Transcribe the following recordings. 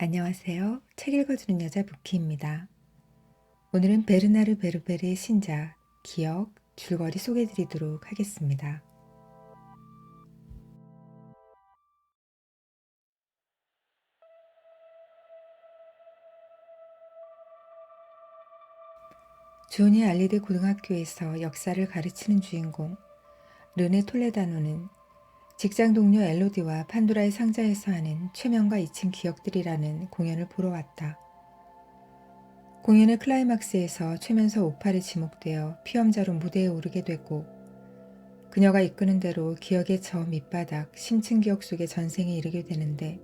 안녕하세요. 책 읽어주는 여자 부키입니다. 오늘은 베르나르 베르베르의 신작 기억, 줄거리 소개해드리도록 하겠습니다. 조니 알리데 고등학교에서 역사를 가르치는 주인공 르네 톨레다노는 직장 동료 엘로디와 판도라의 상자에서 하는 최면과 잊힌 기억들이라는 공연을 보러 왔다. 공연의 클라이막스에서 최면서 오팔에 지목되어 피험자로 무대에 오르게 되고 그녀가 이끄는 대로 기억의 저 밑바닥 심층 기억 속의 전생에 이르게 되는데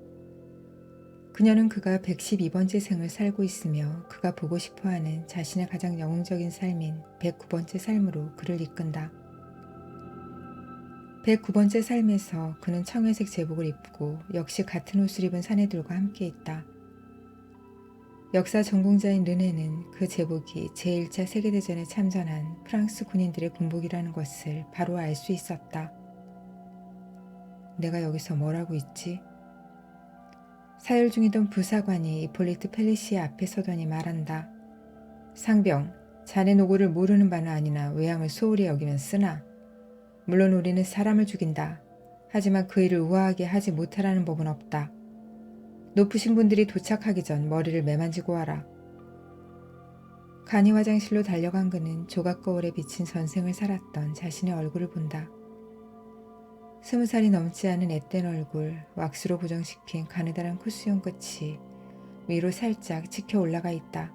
그녀는 그가 112번째 생을 살고 있으며 그가 보고 싶어하는 자신의 가장 영웅적인 삶인 109번째 삶으로 그를 이끈다. 109번째 삶에서 그는 청회색 제복을 입고 역시 같은 옷을 입은 사내들과 함께 있다. 역사 전공자인 르네는 그 제복이 제1차 세계대전에 참전한 프랑스 군인들의 군복이라는 것을 바로 알 수 있었다. 내가 여기서 뭘 하고 있지? 사열 중이던 부사관이 이폴리트 펠리시의 앞에 서더니 말한다. 상병, 자네 노고를 모르는 바는 아니나 외양을 소홀히 여기면 쓰나. 물론 우리는 사람을 죽인다. 하지만 그 일을 우아하게 하지 못하라는 법은 없다. 높으신 분들이 도착하기 전 머리를 매만지고 와라. 간이 화장실로 달려간 그는 조각 거울에 비친 전생을 살았던 자신의 얼굴을 본다. 20살이 넘지 않은 앳된 얼굴, 왁스로 고정시킨 가느다란 콧수염 끝이 위로 살짝 치켜 올라가 있다.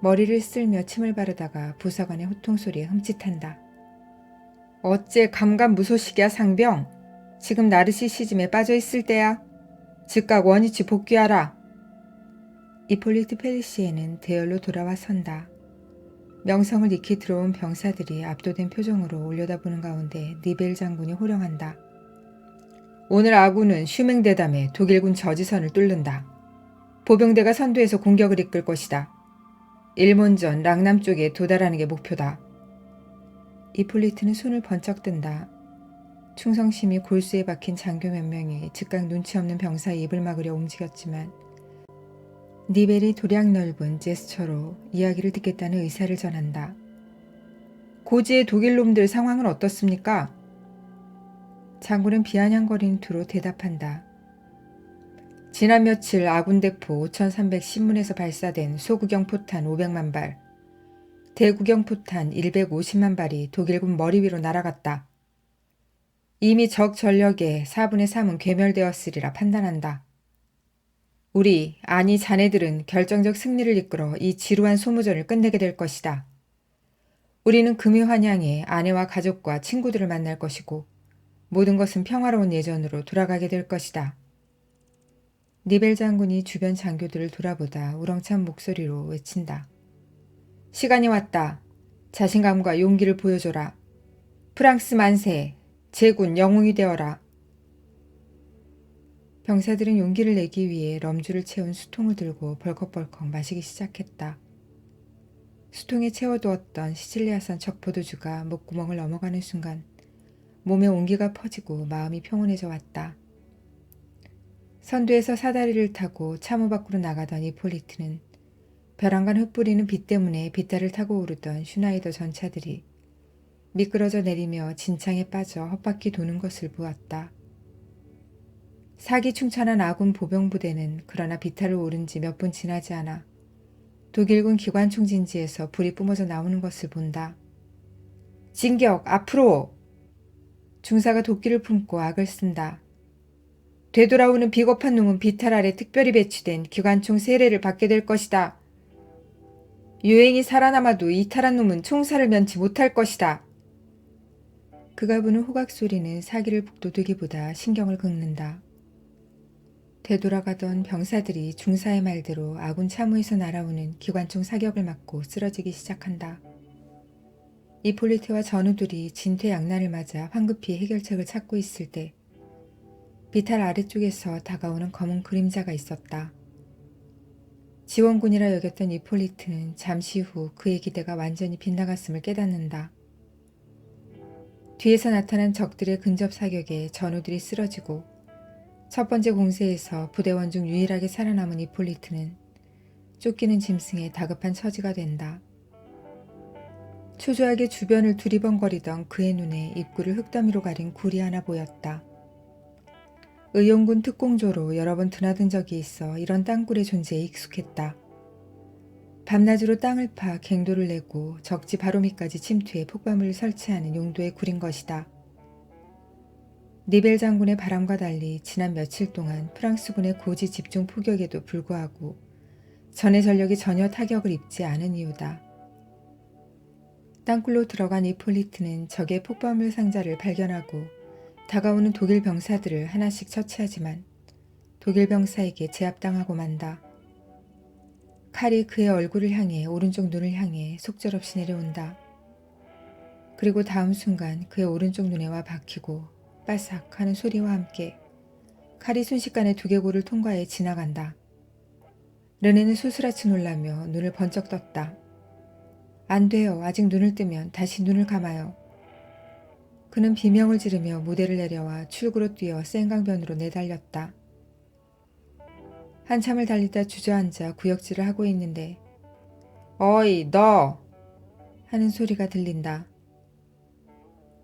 머리를 쓸며 침을 바르다가 부사관의 호통소리에 흠칫한다. 어째 감감무소식이야 상병? 지금 나르시시즘에 빠져있을 때야. 즉각 원위치 복귀하라. 이폴리트 펠리시에는 대열로 돌아와 선다. 명성을 익히 들어온 병사들이 압도된 표정으로 올려다보는 가운데 니벨 장군이 호령한다. 오늘 아군은 슈맹대담에 독일군 저지선을 뚫는다. 보병대가 선두에서 공격을 이끌 것이다. 일몬전 랑남 쪽에 도달하는 게 목표다. 이폴리트는 손을 번쩍 든다. 충성심이 골수에 박힌 장교 몇 명이 즉각 눈치 없는 병사의 입을 막으려 움직였지만 니벨이 도량 넓은 제스처로 이야기를 듣겠다는 의사를 전한다. 고지의 독일놈들 상황은 어떻습니까? 장군은 비아냥거리는 투로 대답한다. 지난 며칠 아군 대포 5310문에서 발사된 소구경 포탄 500만 발, 대구경 포탄 150만 발이 독일군 머리 위로 날아갔다. 이미 적 전력의 4분의 3은 괴멸되었으리라 판단한다. 우리, 아니 자네들은 결정적 승리를 이끌어 이 지루한 소모전을 끝내게 될 것이다. 우리는 금요환양에 아내와 가족과 친구들을 만날 것이고 모든 것은 평화로운 예전으로 돌아가게 될 것이다. 니벨 장군이 주변 장교들을 돌아보다 우렁찬 목소리로 외친다. 시간이 왔다. 자신감과 용기를 보여줘라. 프랑스 만세, 제군 영웅이 되어라. 병사들은 용기를 내기 위해 럼주를 채운 수통을 들고 벌컥벌컥 마시기 시작했다. 수통에 채워두었던 시칠리아산 척포도주가 목구멍을 넘어가는 순간 몸에 온기가 퍼지고 마음이 평온해져 왔다. 선두에서 사다리를 타고 참호 밖으로 나가던 이폴리트는 벼랑간 흩뿌리는 비 때문에 빗달을 타고 오르던 슈나이더 전차들이 미끄러져 내리며 진창에 빠져 헛바퀴 도는 것을 보았다. 사기 충천한 아군 보병부대는 그러나 비탈을 오른 지 몇 분 지나지 않아 독일군 기관총 진지에서 불이 뿜어져 나오는 것을 본다. 진격! 앞으로! 중사가 도끼를 품고 악을 쓴다. 되돌아오는 비겁한 놈은 비탈 아래 특별히 배치된 기관총 세례를 받게 될 것이다. 유행이 살아남아도 이탈한 놈은 총살을 면치 못할 것이다. 그가 부는 호각 소리는 사기를 북돋우기보다 신경을 긁는다. 되돌아가던 병사들이 중사의 말대로 아군 참호에서 날아오는 기관총 사격을 맞고 쓰러지기 시작한다. 이폴리트와 전우들이 진퇴양난을 맞아 황급히 해결책을 찾고 있을 때 비탈 아래쪽에서 다가오는 검은 그림자가 있었다. 지원군이라 여겼던 이폴리트는 잠시 후 그의 기대가 완전히 빗나갔음을 깨닫는다. 뒤에서 나타난 적들의 근접 사격에 전우들이 쓰러지고 첫 번째 공세에서 부대원 중 유일하게 살아남은 이폴리트는 쫓기는 짐승의 다급한 처지가 된다. 초조하게 주변을 두리번거리던 그의 눈에 입구를 흙더미로 가린 굴이 하나 보였다. 의용군 특공조로 여러 번 드나든 적이 있어 이런 땅굴의 존재에 익숙했다. 밤낮으로 땅을 파 갱도를 내고 적지 바로 밑까지 침투해 폭발물을 설치하는 용도의 굴인 것이다. 니벨 장군의 바람과 달리 지난 며칠 동안 프랑스군의 고지 집중 포격에도 불구하고 전의 전력이 전혀 타격을 입지 않은 이유다. 땅굴로 들어간 이폴리트는 적의 폭발물 상자를 발견하고 다가오는 독일 병사들을 하나씩 처치하지만 독일 병사에게 제압당하고 만다. 칼이 그의 얼굴을 향해 오른쪽 눈을 향해 속절없이 내려온다. 그리고 다음 순간 그의 오른쪽 눈에 와 박히고 빠삭 하는 소리와 함께 칼이 순식간에 두개골을 통과해 지나간다. 르네는 소스라치 놀라며 눈을 번쩍 떴다. 안 돼요. 아직 눈을 뜨면 다시 눈을 감아요. 그는 비명을 지르며 무대를 내려와 출구로 뛰어 생강변으로 내달렸다. 한참을 달리다 주저앉아 구역질을 하고 있는데 어이 너! 하는 소리가 들린다.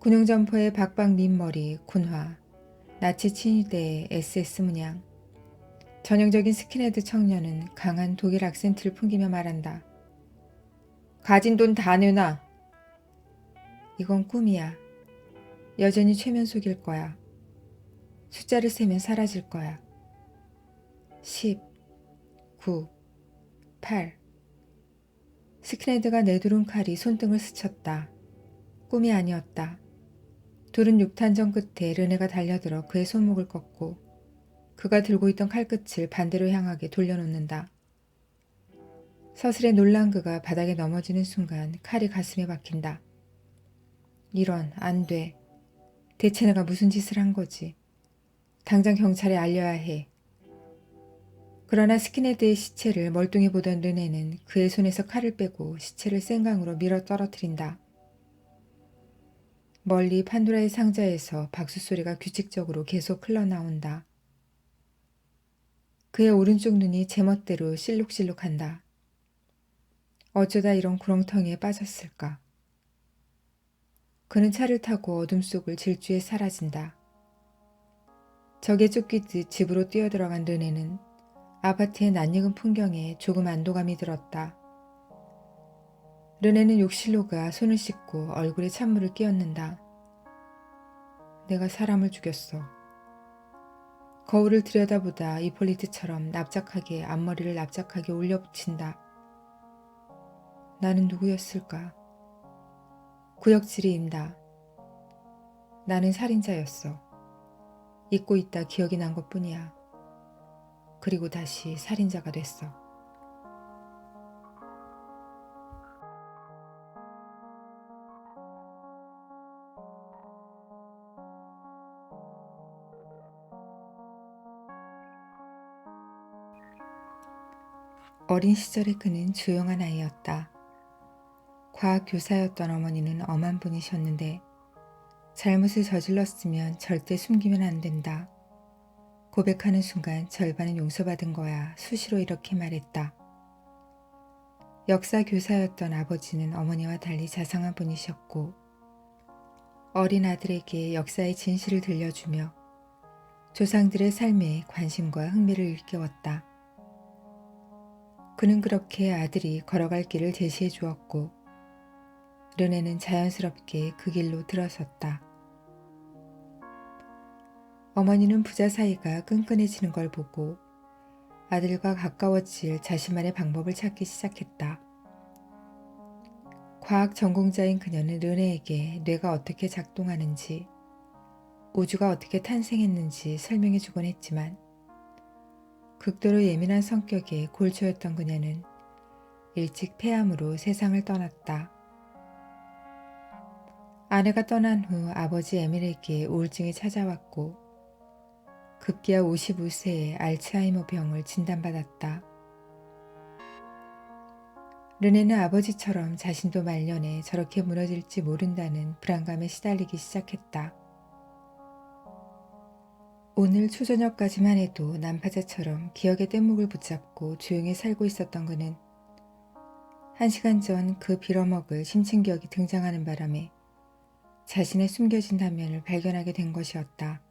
군용점퍼의 박박 민머리, 군화, 나치 친위대의 SS 문양. 전형적인 스킨헤드 청년은 강한 독일 악센트를 풍기며 말한다. 가진 돈 다 내놔. 이건 꿈이야. 여전히 최면속일 거야. 숫자를 세면 사라질 거야. 10, 9, 8. 스킨헤드가 내두른 칼이 손등을 스쳤다. 꿈이 아니었다. 둘은 육탄전 끝에 르네가 달려들어 그의 손목을 꺾고 그가 들고 있던 칼끝을 반대로 향하게 돌려놓는다. 서슬에 놀란 그가 바닥에 넘어지는 순간 칼이 가슴에 박힌다. 이런, 안 돼. 대체 내가 무슨 짓을 한 거지. 당장 경찰에 알려야 해. 그러나 스킨헤드의 시체를 멀뚱히 보던 르네는 그의 손에서 칼을 빼고 시체를 생강으로 밀어 떨어뜨린다. 멀리 판도라의 상자에서 박수 소리가 규칙적으로 계속 흘러나온다. 그의 오른쪽 눈이 제멋대로 실룩실룩한다. 어쩌다 이런 구렁텅이에 빠졌을까. 그는 차를 타고 어둠 속을 질주해 사라진다. 적에 쫓기듯 집으로 뛰어들어간 르네는 아파트의 낯익은 풍경에 조금 안도감이 들었다. 르네는 욕실로 가 손을 씻고 얼굴에 찬물을 끼얹는다. 내가 사람을 죽였어. 거울을 들여다보다 이폴리트처럼 납작하게 앞머리를 납작하게 올려붙인다. 나는 누구였을까? 구역질이 임다. 나는 살인자였어. 잊고 있다 기억이 난 것뿐이야. 그리고 다시 살인자가 됐어. 어린 시절의 그는 조용한 아이였다. 과학 교사였던 어머니는 엄한 분이셨는데 잘못을 저질렀으면 절대 숨기면 안 된다. 고백하는 순간 절반은 용서받은 거야. 수시로 이렇게 말했다. 역사 교사였던 아버지는 어머니와 달리 자상한 분이셨고 어린 아들에게 역사의 진실을 들려주며 조상들의 삶에 관심과 흥미를 일깨웠다. 그는 그렇게 아들이 걸어갈 길을 제시해 주었고 르네는 자연스럽게 그 길로 들어섰다. 어머니는 부자 사이가 끈끈해지는 걸 보고 아들과 가까워질 자신만의 방법을 찾기 시작했다. 과학 전공자인 그녀는 르네에게 뇌가 어떻게 작동하는지, 우주가 어떻게 탄생했는지 설명해 주곤 했지만 극도로 예민한 성격의 골초였던 그녀는 일찍 폐암으로 세상을 떠났다. 아내가 떠난 후 아버지 에밀에게 우울증이 찾아왔고 급기야 55세에 알츠하이머 병을 진단받았다. 르네는 아버지처럼 자신도 말년에 저렇게 무너질지 모른다는 불안감에 시달리기 시작했다. 오늘 초저녁까지만 해도 난파자처럼 기억의 뗏목을 붙잡고 조용히 살고 있었던 그는 1시간 전 그 빌어먹을 심층기억이 등장하는 바람에 자신의 숨겨진 단면을 발견하게 된 것이었다.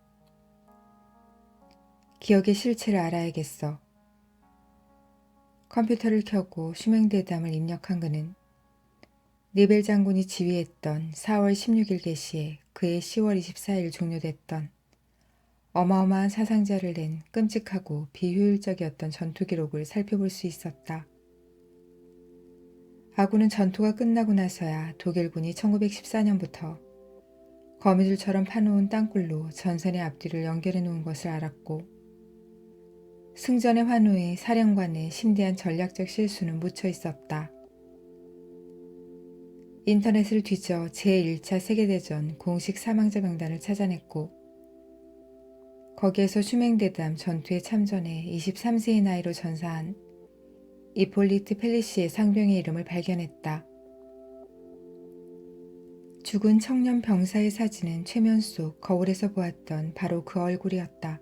기억의 실체를 알아야겠어. 컴퓨터를 켜고 슈맹대담을 입력한 그는 니벨 장군이 지휘했던 4월 16일 개시에 그해 10월 24일 종료됐던 어마어마한 사상자를 낸 끔찍하고 비효율적이었던 전투 기록을 살펴볼 수 있었다. 아군은 전투가 끝나고 나서야 독일군이 1914년부터 거미줄처럼 파놓은 땅굴로 전선의 앞뒤를 연결해 놓은 것을 알았고 승전의 환호에 사령관의 심대한 전략적 실수는 묻혀 있었다. 인터넷을 뒤져 제1차 세계대전 공식 사망자 명단을 찾아냈고 거기에서 슈맹대담 전투에 참전해 23세의 나이로 전사한 이폴리트 펠리시의 상병의 이름을 발견했다. 죽은 청년 병사의 사진은 최면 속 거울에서 보았던 바로 그 얼굴이었다.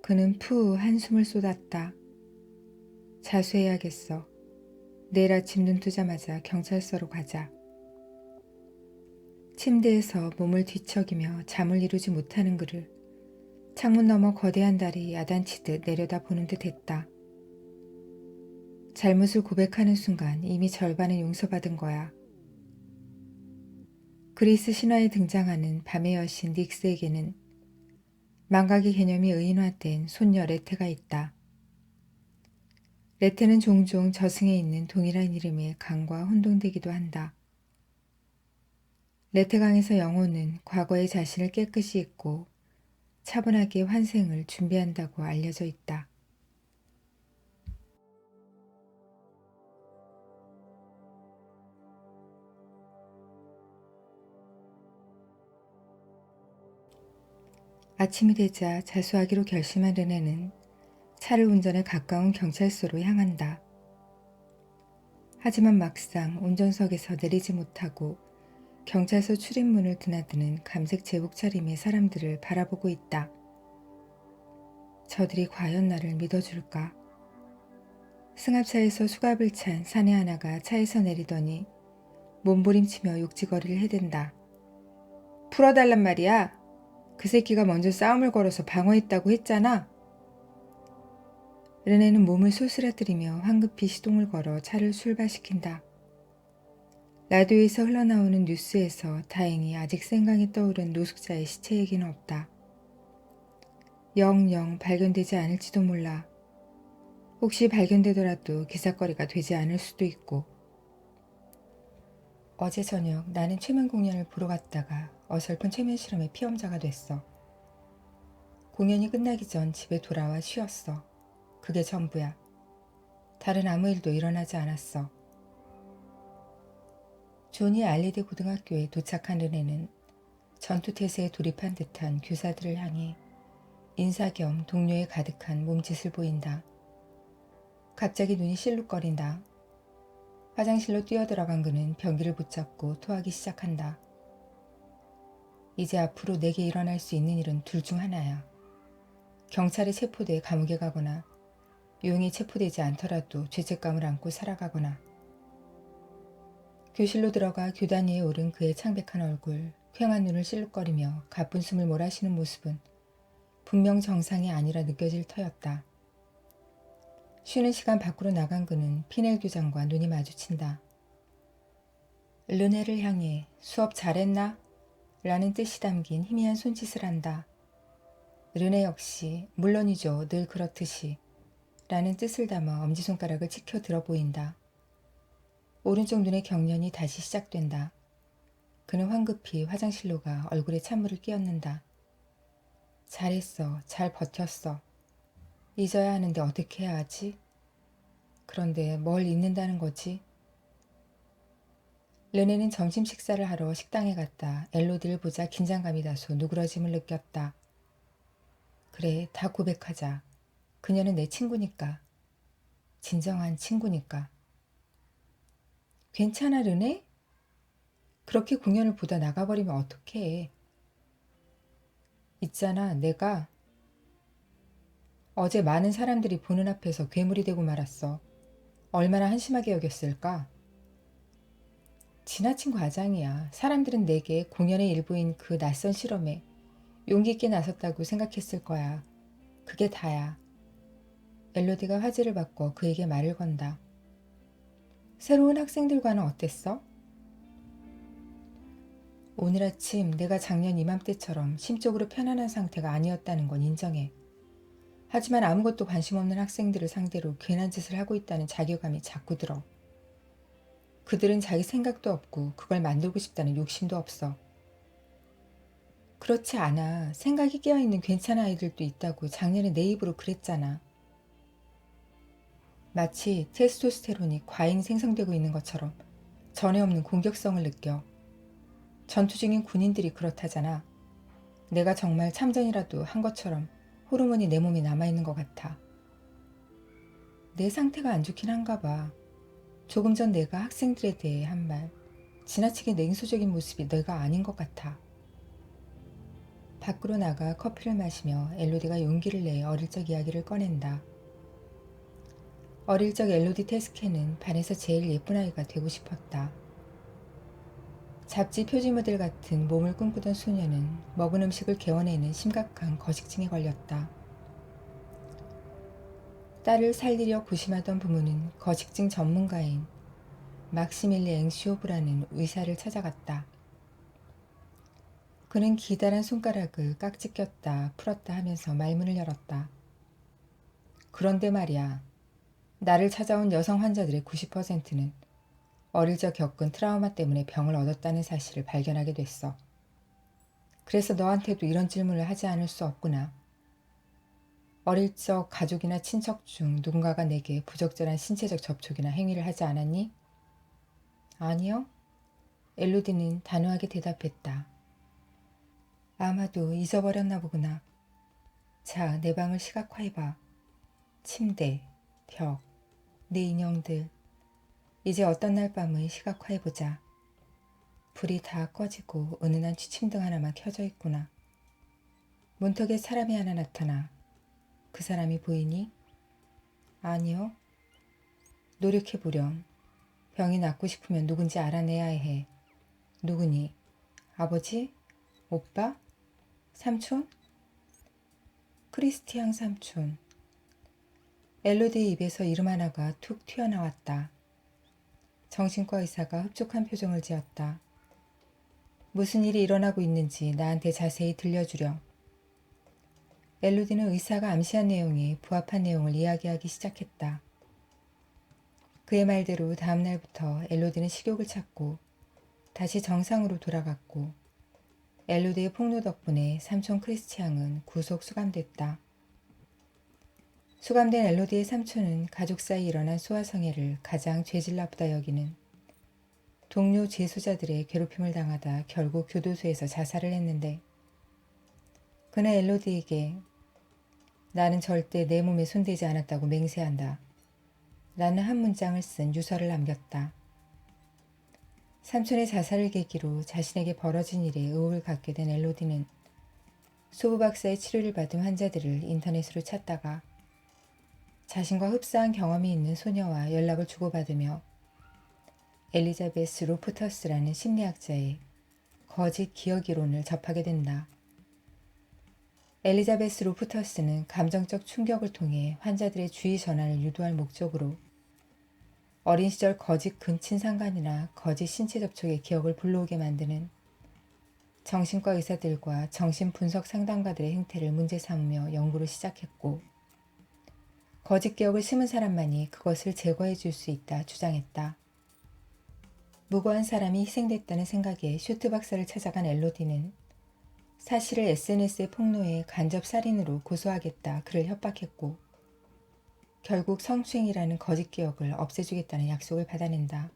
그는 푸 한숨을 쏟았다. 자수해야겠어. 내일 아침 눈 뜨자마자 경찰서로 가자. 침대에서 몸을 뒤척이며 잠을 이루지 못하는 그를 창문 너머 거대한 달이 야단치듯 내려다 보는 듯 했다. 잘못을 고백하는 순간 이미 절반은 용서받은 거야. 그리스 신화에 등장하는 밤의 여신 닉스에게는 망각의 개념이 의인화된 손녀 레테가 있다. 레테는 종종 저승에 있는 동일한 이름의 강과 혼동되기도 한다. 레테강에서 영혼은 과거의 자신을 깨끗이 잊고 차분하게 환생을 준비한다고 알려져 있다. 아침이 되자 자수하기로 결심한 르네는 차를 운전해 가까운 경찰서로 향한다. 하지만 막상 운전석에서 내리지 못하고 경찰서 출입문을 드나드는 감색 제복 차림의 사람들을 바라보고 있다. 저들이 과연 나를 믿어줄까? 승합차에서 수갑을 찬 사내 하나가 차에서 내리더니 몸부림치며 욕지거리를 해댄다. 풀어달란 말이야. 그 새끼가 먼저 싸움을 걸어서 방어했다고 했잖아. 르네는 몸을 소스라뜨리며 황급히 시동을 걸어 차를 출발시킨다. 라디오에서 흘러나오는 뉴스에서 다행히 아직 생각이 떠오른 노숙자의 시체 얘기는 없다. 영영 발견되지 않을지도 몰라. 혹시 발견되더라도 기사거리가 되지 않을 수도 있고. 어제 저녁 나는 최면 공연을 보러 갔다가 어설픈 최면 실험의 피험자가 됐어. 공연이 끝나기 전 집에 돌아와 쉬었어. 그게 전부야. 다른 아무 일도 일어나지 않았어. 조니 알리데 고등학교에 도착한 르네는 전투태세에 돌입한 듯한 교사들을 향해 인사 겸 동료에 가득한 몸짓을 보인다. 갑자기 눈이 실룩거린다. 화장실로 뛰어들어간 그는 변기를 붙잡고 토하기 시작한다. 이제 앞으로 내게 일어날 수 있는 일은 둘 중 하나야. 경찰에 체포돼 감옥에 가거나 용이 체포되지 않더라도 죄책감을 안고 살아가거나. 교실로 들어가 교단 위에 오른 그의 창백한 얼굴, 퀭한 눈을 실룩거리며 가쁜 숨을 몰아쉬는 모습은 분명 정상이 아니라 느껴질 터였다. 쉬는 시간 밖으로 나간 그는 피넬 교장과 눈이 마주친다. 르네를 향해 수업 잘했나? 라는 뜻이 담긴 희미한 손짓을 한다. 르네 역시 물론이죠. 늘 그렇듯이 라는 뜻을 담아 엄지손가락을 치켜 들어 보인다. 오른쪽 눈의 경련이 다시 시작된다. 그는 황급히 화장실로 가 얼굴에 찬물을 끼얹는다. 잘했어. 잘 버텼어. 잊어야 하는데 어떻게 해야 하지? 그런데 뭘 잊는다는 거지? 르네는 점심 식사를 하러 식당에 갔다 엘로디를 보자 긴장감이 다소 누그러짐을 느꼈다. 그래, 다 고백하자. 그녀는 내 친구니까. 진정한 친구니까. 괜찮아, 르네? 그렇게 공연을 보다 나가버리면 어떡해. 있잖아, 내가 어제 많은 사람들이 보는 앞에서 괴물이 되고 말았어. 얼마나 한심하게 여겼을까? 지나친 과장이야. 사람들은 내게 공연의 일부인 그 낯선 실험에 용기 있게 나섰다고 생각했을 거야. 그게 다야. 엘로디가 화제를 바꿔 그에게 말을 건다. 새로운 학생들과는 어땠어? 오늘 아침 내가 작년 이맘때처럼 심적으로 편안한 상태가 아니었다는 건 인정해. 하지만 아무것도 관심 없는 학생들을 상대로 괜한 짓을 하고 있다는 자괴감이 자꾸 들어. 그들은 자기 생각도 없고 그걸 만들고 싶다는 욕심도 없어. 그렇지 않아. 생각이 깨어있는 괜찮은 아이들도 있다고 작년에 내 입으로 그랬잖아. 마치 테스토스테론이 과잉 생성되고 있는 것처럼 전에 없는 공격성을 느껴. 전투 중인 군인들이 그렇다잖아. 내가 정말 참전이라도 한 것처럼 호르몬이 내 몸에 남아있는 것 같아. 내 상태가 안 좋긴 한가 봐. 조금 전 내가 학생들에 대해 한 말, 지나치게 냉소적인 모습이 내가 아닌 것 같아. 밖으로 나가 커피를 마시며 엘로디가 용기를 내 어릴 적 이야기를 꺼낸다. 어릴 적 엘로디 테스케는 반에서 제일 예쁜 아이가 되고 싶었다. 잡지 표지 모델 같은 몸을 꿈꾸던 소녀는 먹은 음식을 개워내는 심각한 거식증에 걸렸다. 딸을 살리려 고심하던 부모는 거식증 전문가인 막시밀리앵 슈오브라는 의사를 찾아갔다. 그는 기다란 손가락을 깍지 꼈다 풀었다 하면서 말문을 열었다. 그런데 말이야. 나를 찾아온 여성 환자들의 90%는 어릴 적 겪은 트라우마 때문에 병을 얻었다는 사실을 발견하게 됐어. 그래서 너한테도 이런 질문을 하지 않을 수 없구나. 어릴 적 가족이나 친척 중 누군가가 내게 부적절한 신체적 접촉이나 행위를 하지 않았니? 아니요. 엘로디는 단호하게 대답했다. 아마도 잊어버렸나 보구나. 자, 내 방을 시각화해봐. 침대, 벽, 내 인형들. 이제 어떤 날 밤을 시각화해보자. 불이 다 꺼지고 은은한 취침등 하나만 켜져 있구나. 문턱에 사람이 하나 나타나. 그 사람이 보이니? 아니요. 노력해보렴. 병이 낫고 싶으면 누군지 알아내야 해. 누구니? 아버지? 오빠? 삼촌? 크리스티앙 삼촌. 엘로디의 입에서 이름 하나가 툭 튀어나왔다. 정신과 의사가 흡족한 표정을 지었다. 무슨 일이 일어나고 있는지 나한테 자세히 들려주렴. 엘로디는 의사가 암시한 내용에 부합한 내용을 이야기하기 시작했다. 그의 말대로 다음 날부터 엘로디는 식욕을 찾고 다시 정상으로 돌아갔고 엘로디의 폭로 덕분에 삼촌 크리스티앙은 구속 수감됐다. 수감된 엘로디의 삼촌은 가족 사이 일어난 소아성애를 가장 죄질 나쁘다 여기는 동료 재소자들의 괴롭힘을 당하다 결국 교도소에서 자살을 했는데 그는 엘로디에게 나는 절대 내 몸에 손대지 않았다고 맹세한다. 라는 한 문장을 쓴 유서를 남겼다. 삼촌의 자살을 계기로 자신에게 벌어진 일에 의혹을 갖게 된 엘로디는 소부 박사의 치료를 받은 환자들을 인터넷으로 찾다가 자신과 흡사한 경험이 있는 소녀와 연락을 주고받으며 엘리자베스 로프터스라는 심리학자의 거짓 기억 이론을 접하게 된다. 엘리자베스 로프터스는 감정적 충격을 통해 환자들의 주의 전환을 유도할 목적으로 어린 시절 거짓 근친 상간이나 거짓 신체 접촉의 기억을 불러오게 만드는 정신과 의사들과 정신분석 상담가들의 행태를 문제 삼으며 연구를 시작했고 거짓 기억을 심은 사람만이 그것을 제거해 줄 수 있다 주장했다. 무고한 사람이 희생됐다는 생각에 슈트 박사를 찾아간 엘로디는 사실을 SNS의 폭로에 간접 살인으로 고소하겠다 그를 협박했고 결국 성추행이라는 거짓 기억을 없애주겠다는 약속을 받아낸다.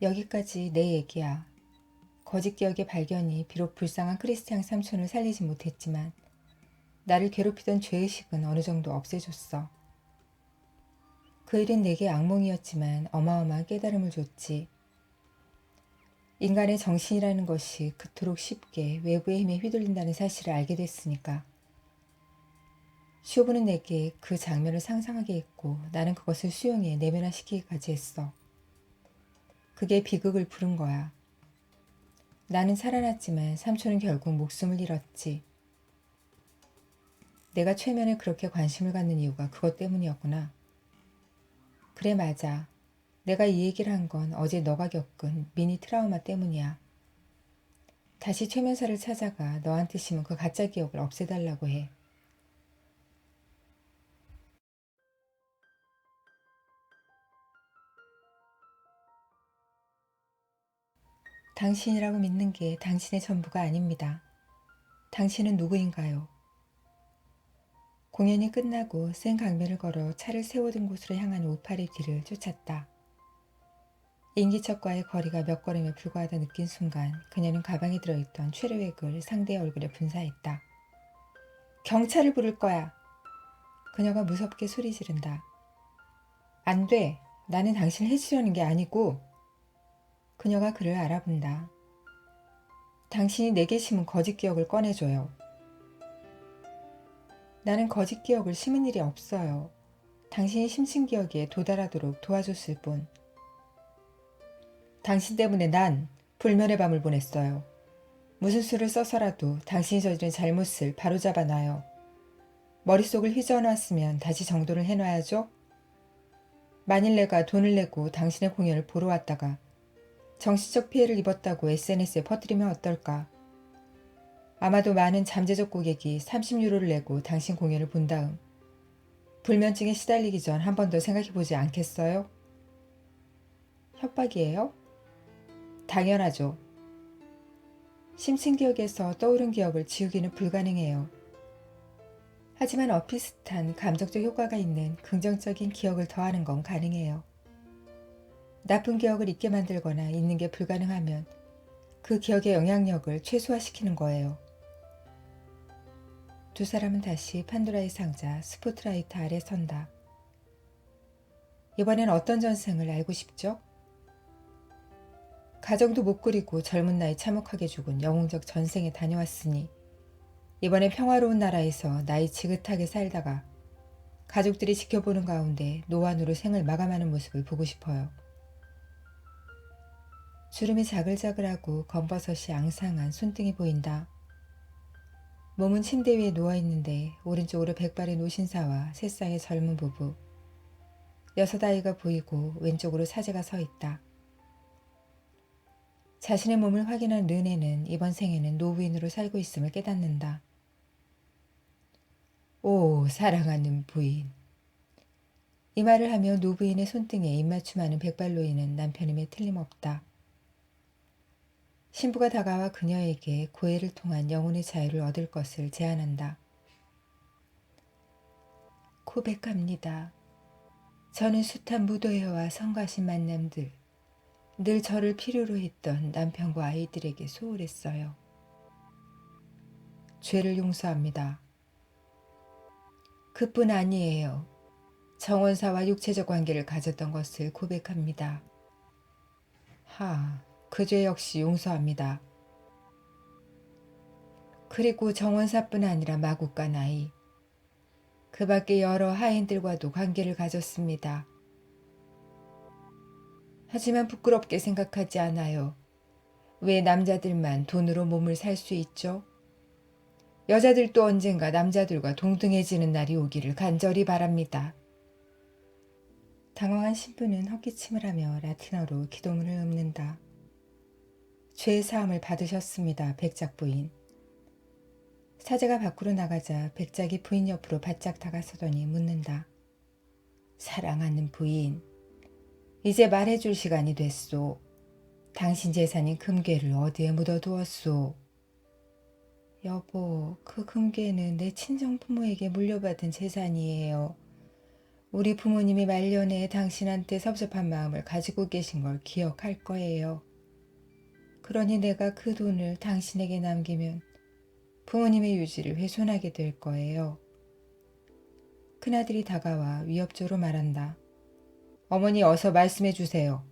여기까지 내 얘기야. 거짓 기억의 발견이 비록 불쌍한 크리스티앙 삼촌을 살리지 못했지만 나를 괴롭히던 죄의식은 어느 정도 없애줬어. 그 일은 내게 악몽이었지만 어마어마한 깨달음을 줬지. 인간의 정신이라는 것이 그토록 쉽게 외부의 힘에 휘둘린다는 사실을 알게 됐으니까. 쇼부는 내게 그 장면을 상상하게 했고 나는 그것을 수용해 내면화시키기까지 했어. 그게 비극을 부른 거야. 나는 살아났지만 삼촌은 결국 목숨을 잃었지. 내가 최면에 그렇게 관심을 갖는 이유가 그것 때문이었구나. 그래, 맞아. 내가 이 얘기를 한 건 어제 너가 겪은 미니 트라우마 때문이야. 다시 최면사를 찾아가 너한테 심은 그 가짜 기억을 없애달라고 해. 당신이라고 믿는 게 당신의 전부가 아닙니다. 당신은 누구인가요? 공연이 끝나고 센 강변을 걸어 차를 세워둔 곳으로 향한 우파리 뒤를 쫓았다. 인기척과의 거리가 몇 걸음에 불과하다 느낀 순간 그녀는 가방에 들어있던 최루액을 상대의 얼굴에 분사했다. 경찰을 부를 거야. 그녀가 무섭게 소리 지른다. 안 돼. 나는 당신을 해치려는 게 아니고. 그녀가 그를 알아본다. 당신이 내게 심은 거짓 기억을 꺼내줘요. 나는 거짓 기억을 심은 일이 없어요. 당신이 심신 기억에 도달하도록 도와줬을 뿐. 당신 때문에 난 불면의 밤을 보냈어요. 무슨 수를 써서라도 당신이 저지른 잘못을 바로잡아놔요. 머릿속을 휘저어놨으면 다시 정돈을 해놔야죠. 만일 내가 돈을 내고 당신의 공연을 보러 왔다가 정신적 피해를 입었다고 SNS에 퍼뜨리면 어떨까? 아마도 많은 잠재적 고객이 30유로를 내고 당신 공연을 본 다음 불면증에 시달리기 전 한 번 더 생각해보지 않겠어요? 협박이에요? 당연하죠. 심층 기억에서 떠오른 기억을 지우기는 불가능해요. 하지만 엇비슷한 감정적 효과가 있는 긍정적인 기억을 더하는 건 가능해요. 나쁜 기억을 잊게 만들거나 잊는 게 불가능하면 그 기억의 영향력을 최소화시키는 거예요. 두 사람은 다시 판도라의 상자 스포트라이트 아래 선다. 이번엔 어떤 전생을 알고 싶죠? 가정도 못 꾸리고 젊은 나이 참혹하게 죽은 영웅적 전생에 다녀왔으니 이번에 평화로운 나라에서 나이 지긋하게 살다가 가족들이 지켜보는 가운데 노안으로 생을 마감하는 모습을 보고 싶어요. 주름이 자글자글하고 검버섯이 앙상한 손등이 보인다. 몸은 침대 위에 누워있는데 오른쪽으로 백발의 노신사와 세 쌍의 젊은 부부, 6아이가 보이고 왼쪽으로 사제가 서 있다. 자신의 몸을 확인한 르네는 이번 생에는 노부인으로 살고 있음을 깨닫는다. 오, 사랑하는 부인. 이 말을 하며 노부인의 손등에 입맞춤하는 백발노인은 남편임에 틀림없다. 신부가 다가와 그녀에게 고해를 통한 영혼의 자유를 얻을 것을 제안한다. 고백합니다. 저는 숱한 무도회와 성가신 만남들, 늘 저를 필요로 했던 남편과 아이들에게 소홀했어요. 죄를 용서합니다. 그뿐 아니에요. 정원사와 육체적 관계를 가졌던 것을 고백합니다. 그 죄 역시 용서합니다. 그리고 정원사뿐 아니라 마국과 나이, 그 밖에 여러 하인들과도 관계를 가졌습니다. 하지만 부끄럽게 생각하지 않아요. 왜 남자들만 돈으로 몸을 살 수 있죠? 여자들도 언젠가 남자들과 동등해지는 날이 오기를 간절히 바랍니다. 당황한 신부는 헛기침을 하며 라틴어로 기도문을 읊는다. 죄 사함을 받으셨습니다, 백작 부인. 사제가 밖으로 나가자 백작이 부인 옆으로 바짝 다가서더니 묻는다. 사랑하는 부인, 이제 말해줄 시간이 됐소. 당신 재산인 금괴를 어디에 묻어두었소? 여보, 그 금괴는 내 친정부모에게 물려받은 재산이에요. 우리 부모님이 말년에 당신한테 섭섭한 마음을 가지고 계신 걸 기억할 거예요. 그러니 내가 그 돈을 당신에게 남기면 부모님의 유지를 훼손하게 될 거예요. 큰아들이 다가와 위협적으로 말한다. 어머니 어서 말씀해 주세요.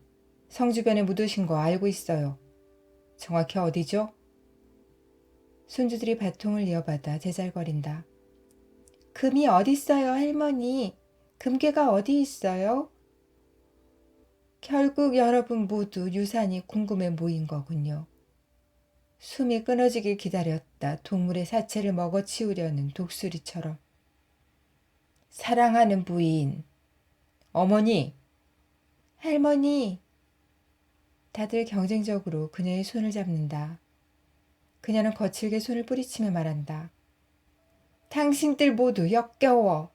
성 주변에 묻으신 거 알고 있어요. 정확히 어디죠? 손주들이 바통을 이어받아 제잘거린다. 금이 어딨어요, 할머니? 금괴가 어디 있어요? 결국 여러분 모두 유산이 궁금해 모인 거군요. 숨이 끊어지길 기다렸다 동물의 사체를 먹어치우려는 독수리처럼. 사랑하는 부인, 어머니, 할머니. 다들 경쟁적으로 그녀의 손을 잡는다. 그녀는 거칠게 손을 뿌리치며 말한다. 당신들 모두 역겨워.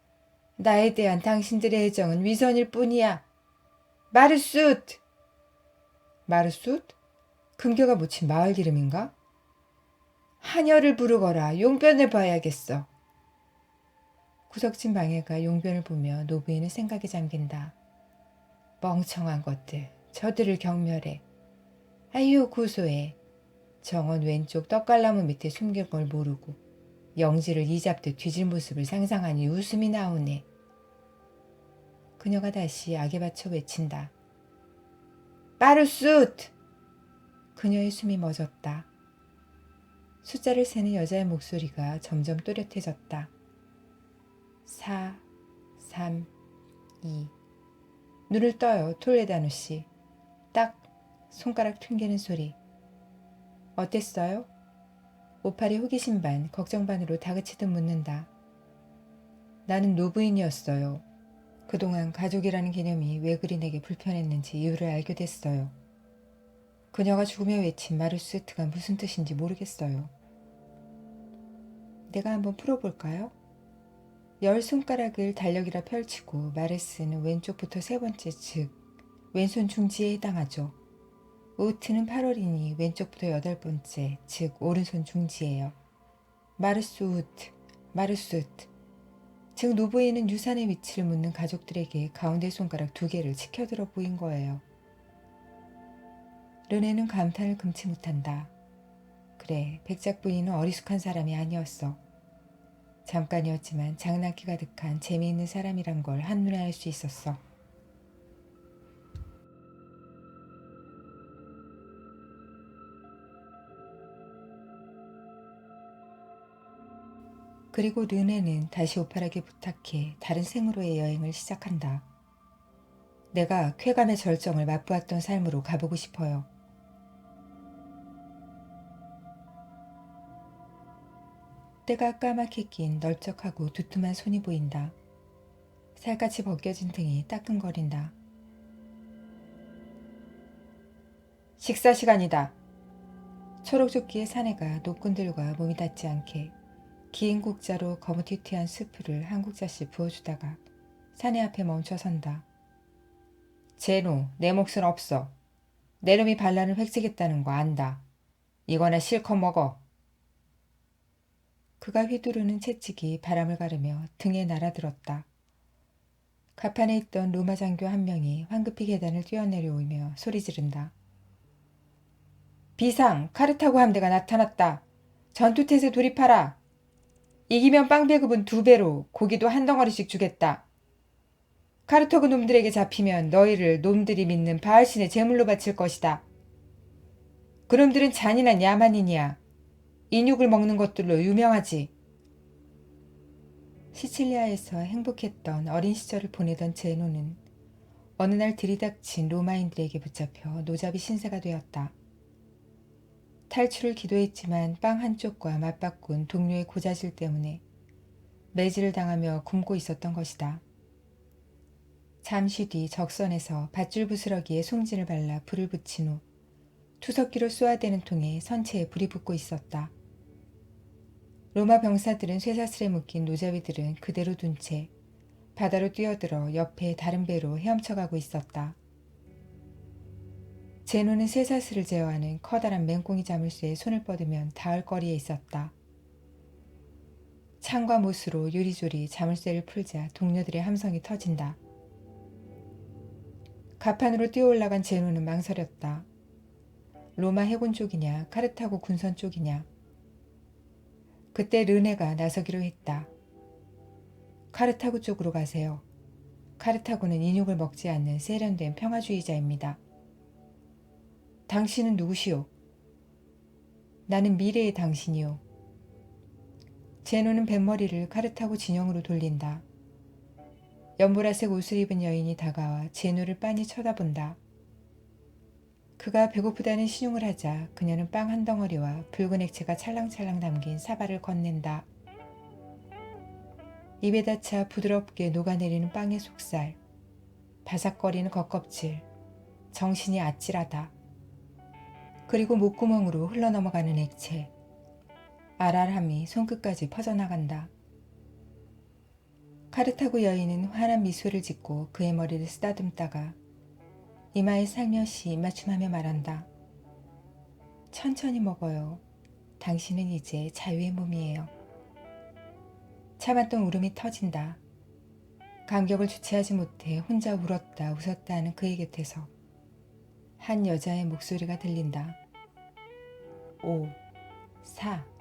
나에 대한 당신들의 애정은 위선일 뿐이야. 마르숫! 마르숫? 금괴가 묻힌 마을 이름인가? 하녀를 부르거라. 용변을 봐야겠어. 구석진 방해가 용변을 보며 노부인은 생각에 잠긴다. 멍청한 것들. 저들을 경멸해. 아유 고소해. 정원 왼쪽 떡갈나무 밑에 숨긴 걸 모르고 영지를 이잡듯 뒤질 모습을 상상하니 웃음이 나오네. 그녀가 다시 악에 받쳐 외친다. 마르숫! 그녀의 숨이 멎었다. 숫자를 세는 여자의 목소리가 점점 또렷해졌다. 4, 3, 2. 눈을 떠요, 톨레다노 씨. 딱 손가락 튕기는 소리. 어땠어요? 오팔이 호기심 반, 걱정 반으로 다그치듯 묻는다. 나는 노부인이었어요. 그동안 가족이라는 개념이 왜 그리 내게 불편했는지 이유를 알게 됐어요. 그녀가 죽으며 외친 마르스트가 무슨 뜻인지 모르겠어요. 내가 한번 풀어볼까요? 10손가락을 달력이라 펼치고 마르스는 왼쪽부터 세 번째 즉 왼손 중지에 해당하죠. 우트는 8월이니 왼쪽부터 8번째 즉 오른손 중지예요. 마르스 우트, 마르스 우트. 즉 노부인은 유산의 위치를 묻는 가족들에게 가운데 손가락 2개를 치켜들어 보인 거예요. 르네는 감탄을 금치 못한다. 그래, 백작 부인은 어리숙한 사람이 아니었어. 잠깐이었지만 장난기 가득한 재미있는 사람이란 걸 한눈에 알 수 있었어. 그리고 르네는 다시 오팔에게 부탁해 다른 생으로의 여행을 시작한다. 내가 쾌감의 절정을 맛보았던 삶으로 가보고 싶어요. 때가 까맣게 낀 널쩍하고 두툼한 손이 보인다. 살갗이 벗겨진 등이 따끔거린다. 식사 시간이다. 초록조끼의 사내가 노끈들과 몸이 닿지 않게 긴 국자로 거무튀튀한 스프를 한 국자씩 부어주다가 사내 앞에 멈춰선다. 제노, 내 몫은 없어. 내 놈이 반란을 획책했다는 거 안다. 이거나 실컷 먹어. 그가 휘두르는 채찍이 바람을 가르며 등에 날아들었다. 가판에 있던 로마 장교 한 명이 황급히 계단을 뛰어내려오며 소리 지른다. 비상! 카르타고 함대가 나타났다. 전투태세 돌입하라. 이기면 빵 배급은 2배로 고기도 한 덩어리씩 주겠다. 카르타고 놈들에게 잡히면 너희를 놈들이 믿는 바알신의 제물로 바칠 것이다. 그놈들은 잔인한 야만인이야. 인육을 먹는 것들로 유명하지. 시칠리아에서 행복했던 어린 시절을 보내던 제노는 어느 날 들이닥친 로마인들에게 붙잡혀 노잡이 신세가 되었다. 탈출을 기도했지만 빵 한쪽과 맞바꾼 동료의 고자질 때문에 매질을 당하며 굶고 있었던 것이다. 잠시 뒤 적선에서 밧줄 부스러기에 송진을 발라 불을 붙인 후 투석기로 쏘아대는 통에 선체에 불이 붙고 있었다. 로마 병사들은 쇠사슬에 묶인 노자비들은 그대로 둔 채 바다로 뛰어들어 옆에 다른 배로 헤엄쳐가고 있었다. 제노는 쇠사슬을 제어하는 커다란 맹꽁이 자물쇠에 손을 뻗으면 닿을 거리에 있었다. 창과 못으로 요리조리 자물쇠를 풀자 동료들의 함성이 터진다. 가판으로 뛰어올라간 제노는 망설였다. 로마 해군 쪽이냐 카르타고 군선 쪽이냐. 그때 르네가 나서기로 했다. 카르타고 쪽으로 가세요. 카르타고는 인육을 먹지 않는 세련된 평화주의자입니다. 당신은 누구시오? 나는 미래의 당신이요. 제노는 뱃머리를 카르타고 진영으로 돌린다. 연보라색 옷을 입은 여인이 다가와 제노를 빤히 쳐다본다. 그가 배고프다는 신용을 하자 그녀는 빵 한 덩어리와 붉은 액체가 찰랑찰랑 담긴 사발을 건넨다. 입에다 차 부드럽게 녹아내리는 빵의 속살, 바삭거리는 겉껍질, 정신이 아찔하다. 그리고 목구멍으로 흘러넘어가는 액체, 알알함이 손끝까지 퍼져나간다. 카르타고 여인은 환한 미소를 짓고 그의 머리를 쓰다듬다가 이마에 살며시 입맞춤하며 말한다. 천천히 먹어요. 당신은 이제 자유의 몸이에요. 참았던 울음이 터진다. 감격을 주체하지 못해 혼자 울었다 웃었다 하는 그의 곁에서 한 여자의 목소리가 들린다. 5, 4,